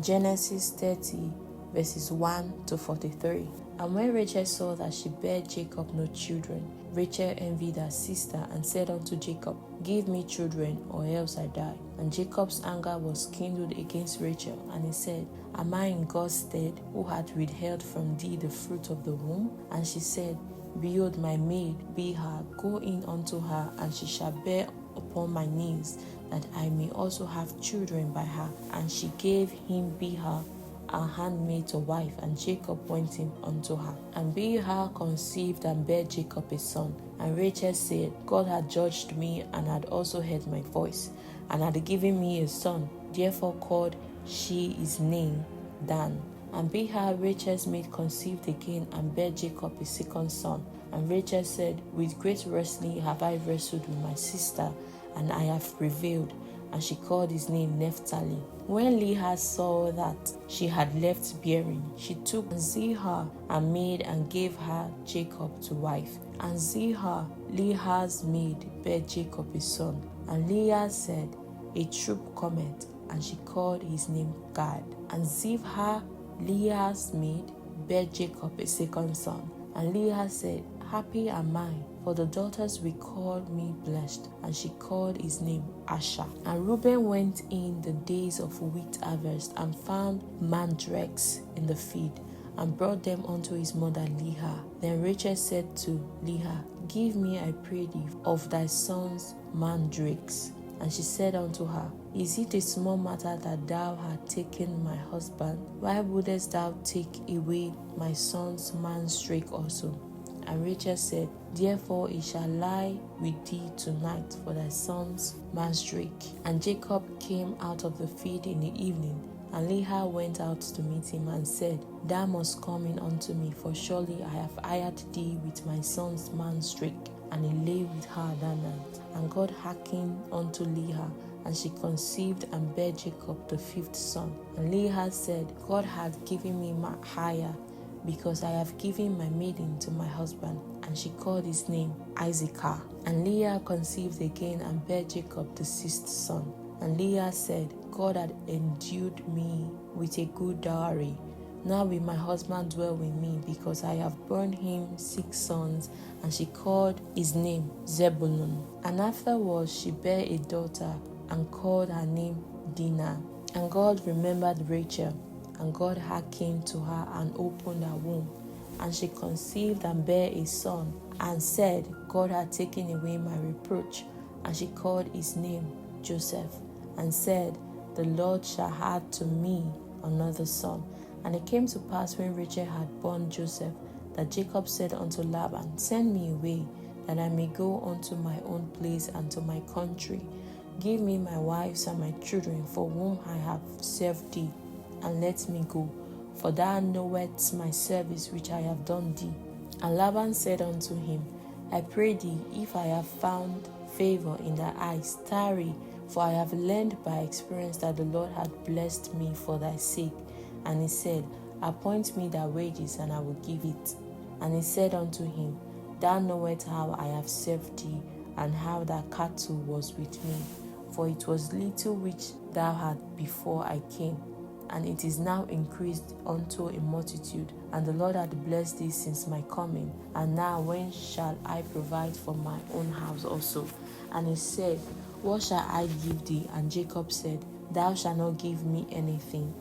Genesis 30, verses 1 to 43. And when Rachel saw that she bare Jacob no children, Rachel envied her sister and said unto Jacob, Give me children, or else I die. And Jacob's anger was kindled against Rachel, and he said, Am I in God's stead, who hath withheld from thee the fruit of the womb? And she said, Behold, my maid Bilhah, go in unto her, and she shall bear upon my knees, that I may also have children by her. And she gave him Bilhah, her handmaid, to wife, and Jacob went in unto her. And Bilhah conceived and bare Jacob a son. And Rachel said, God had judged me, and had also heard my voice, and had given me a son. Therefore called she his name Dan. And Bilhah, Rachel's maid, conceived again, and bare Jacob a second son. And Rachel said, With great wrestling have I wrestled with my sister, and I have prevailed. And she called his name Naphtali. When Leah saw that she had left bearing, she took Zilpah, her maid, and gave her Jacob to wife. And Zilpah, Leah's maid, bare Jacob a son. And Leah said, A troop cometh, and she called his name Gad. And Zilpah, Leah's maid, bare Jacob a second son. And Leah said, Happy am I, for the daughters will call me blessed. And she called his name Asher. And Reuben went in the days of wheat harvest, and found mandrakes in the field, and brought them unto his mother Leah. Then Rachel said to Leah, Give me, I pray thee, of thy son's mandrakes. And she said unto her, Is it a small matter that thou hast taken my husband? Why wouldest thou take away my son's mandrake also? And Rachel said, Therefore he shall lie with thee tonight for thy son's mandrake. And Jacob came out of the field in the evening, and Leah went out to meet him, and said, Thou must come in unto me, for surely I have hired thee with my son's mandrake. And he lay with her that night. And God hearkened unto Leah, and she conceived and bare Jacob the fifth son. And Leah said, God hath given me my hire, because I have given my maiden to my husband. And she called his name Issachar. And Leah conceived again and bare Jacob the sixth son. And Leah said, God had endued me with a good dowry. Now will my husband dwell with me, because I have borne him 6 sons. And she called his name Zebulun. And afterwards she bare a daughter, and called her name Dinah. And God remembered Rachel, and God hearkened to her, and opened her womb. And she conceived and bare a son, and said, God had taken away my reproach. And she called his name Joseph, and said, The Lord shall add to me another son. And it came to pass, when Rachel had borne Joseph, that Jacob said unto Laban, Send me away, that I may go unto my own place and to my country. Give me my wives and my children, for whom I have served thee, and let me go, for thou knowest my service which I have done thee. And Laban said unto him, I pray thee, if I have found favor in thy eyes, tarry, for I have learned by experience that the Lord hath blessed me for thy sake. And he said, Appoint me thy wages, and I will give it. And he said unto him, Thou knowest how I have served thee, and how thy cattle was with me. For it was little which thou had before I came, and it is now increased unto a multitude. And the Lord hath blessed thee since my coming. And now when shall I provide for my own house also? And he said, What shall I give thee? And Jacob said, Thou shalt not give me anything.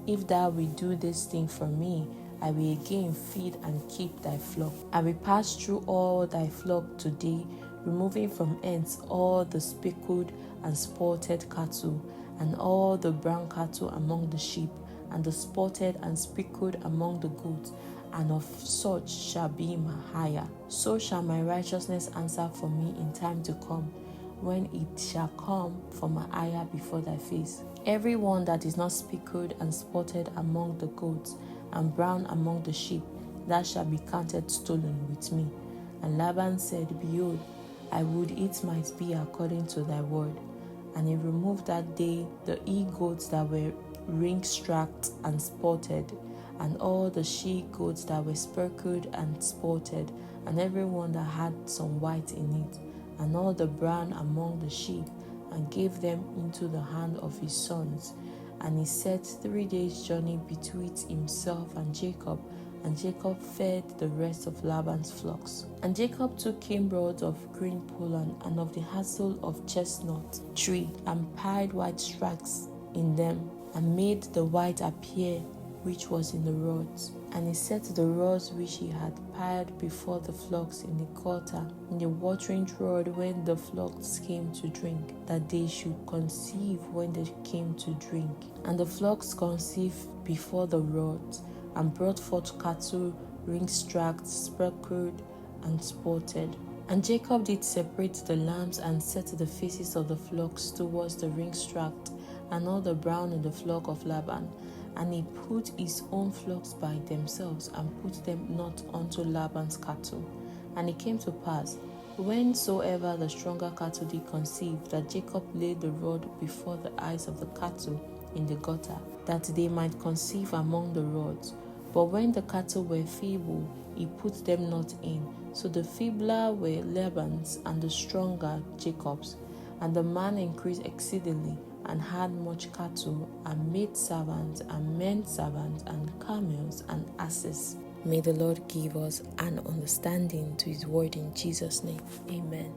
If thou wilt do this thing for me, I will again feed and keep thy flock. I will pass through all thy flock today, removing from hence all the speckled and spotted cattle, and all the brown cattle among the sheep, and the spotted and speckled among the goats, and of such shall be my hire. So shall my righteousness answer for me in time to come, when it shall come for my hire before thy face. Every one that is not speckled and spotted among the goats, and brown among the sheep, that shall be counted stolen with me. And Laban said, Behold, I would it might be according to thy word. And he removed that day the he-goats that were ring-strapped and spotted, and all the she-goats that were speckled and spotted, and every one that had some white in it, and all the brown among the sheep, and gave them into the hand of his sons. And he set 3 days' journey between himself and Jacob fed the rest of Laban's flocks. And Jacob took cane rods of green pollen and of the hazel of chestnut tree, and piled white stripes in them, and made the white appear which was in the rods. And he set the rods which he had piled before the flocks in the quarter, in the watering trough when the flocks came to drink, that they should conceive when they came to drink. And the flocks conceived before the rods, and brought forth cattle, ring-strapped, speckled, and spotted. And Jacob did separate the lambs, and set the faces of the flocks towards the ring-strapped, and all the brown in the flock of Laban. And he put his own flocks by themselves, and put them not unto Laban's cattle. And it came to pass, whensoever the stronger cattle did conceive, that Jacob laid the rod before the eyes of the cattle in the gutter, that they might conceive among the rods. But when the cattle were feeble, he put them not in. So the feebler were Laban's, and the stronger Jacob's. And the man increased exceedingly, and had much cattle, and maid servants, and men servants, and camels, and asses. May the Lord give us an understanding to his word in Jesus' name. Amen.